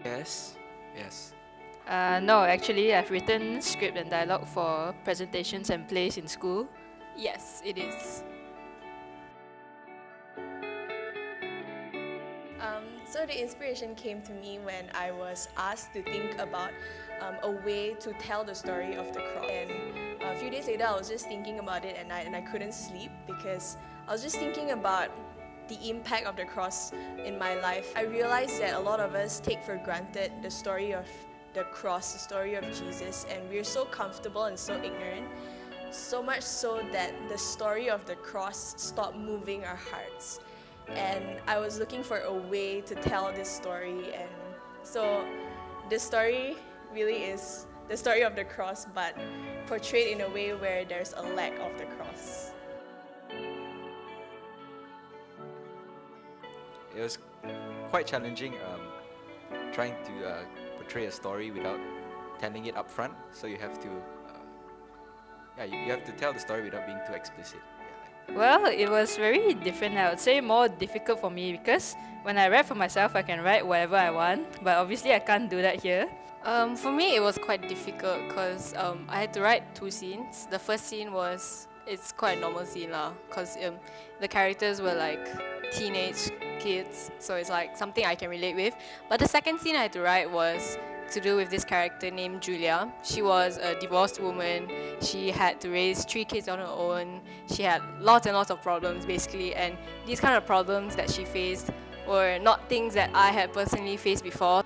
Yes. Yes. No, actually, I've written script and dialogue for presentations and plays in school. Yes, it is. So the inspiration came to me when I was asked to think about a way to tell the story of the cross. And a few days later, I was just thinking about it at night, and I couldn't sleep because I was just thinking about the impact of the cross in my life. I realized that a lot of us take for granted the story of the cross, the story of Jesus, and we're so comfortable and so ignorant, so much so that the story of the cross stopped moving our hearts. And I was looking for a way to tell this story, and so the story really is the story of the cross, but portrayed in a way where there's a lack of the cross. It was quite challenging trying to portray a story without telling it up front. So you have to, you have to tell the story without being too explicit. Well, it was very different. I would say more difficult for me because when I write for myself, I can write whatever I want, but obviously I can't do that here. For me, it was quite difficult because I had to write two scenes. The first scene it's quite a normal scene lah, because the characters were like teenage kids, so it's like something I can relate with. But the second scene I had to write was to do with this character named Julia. She was a divorced woman. She had to raise 3 kids on her own. She had lots and lots of problems basically, and these kind of problems that she faced were not things that I had personally faced before.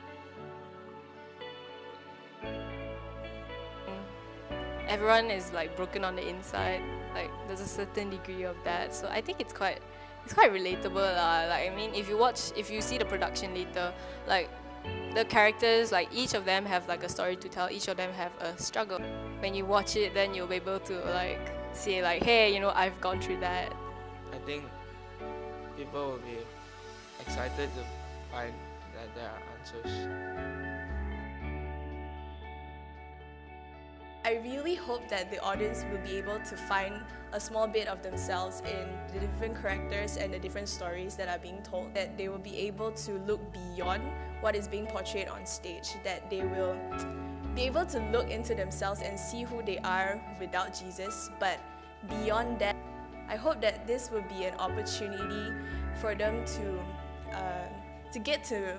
Everyone is like broken on the inside. Like there's a certain degree of that. So I think it's quite relatable lah. Like I mean, if you see the production later, like the characters, like each of them have like a story to tell. Each of them have a struggle. When you watch it, then you'll be able to like say like, hey, I've gone through that. I think people will be excited to find that there are answers. I really hope that the audience will be able to find a small bit of themselves in the different characters and the different stories that are being told. That they will be able to look beyond what is being portrayed on stage. That they will be able to look into themselves and see who they are without Jesus. But beyond that, I hope that this will be an opportunity for them to get to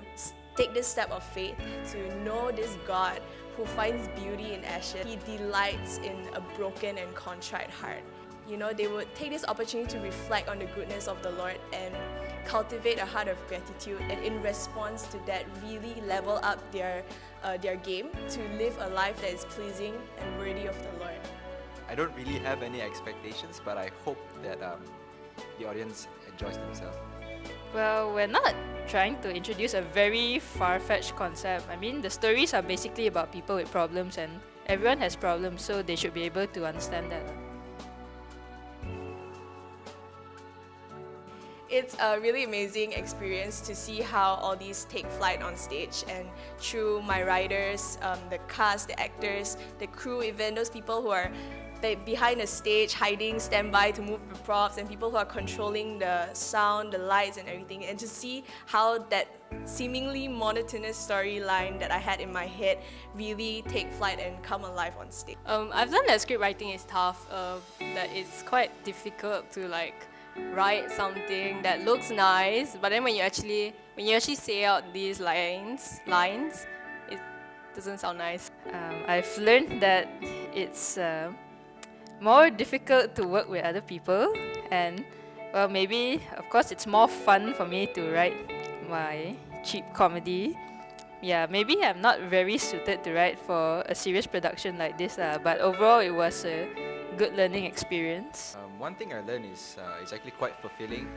take this step of faith, to know this God who finds beauty in ashes. He delights in a broken and contrite heart. They would take this opportunity to reflect on the goodness of the Lord and cultivate a heart of gratitude, and in response to that, really level up their game to live a life that is pleasing and worthy of the Lord. I don't really have any expectations, but I hope that the audience enjoys themselves. Well, we're not trying to introduce a very far-fetched concept. I mean, the stories are basically about people with problems, and everyone has problems, so they should be able to understand that. It's a really amazing experience to see how all these take flight on stage, and through my writers, the cast, the actors, the crew, even those people who are behind the stage, hiding, standby to move the props, and people who are controlling the sound, the lights and everything, and to see how that seemingly monotonous storyline that I had in my head really take flight and come alive on stage. I've learned that script writing is tough, that it's quite difficult to like write something that looks nice, but then when you actually say out these lines, it doesn't sound nice. I've learned that it's more difficult to work with other people, and well, maybe of course it's more fun for me to write my cheap comedy. Yeah, maybe I'm not very suited to write for a serious production like this, but overall it was a good learning experience. One thing I learned is it's actually quite fulfilling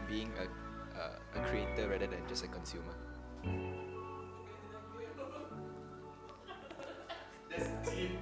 being a creator rather than just a consumer. That's deep.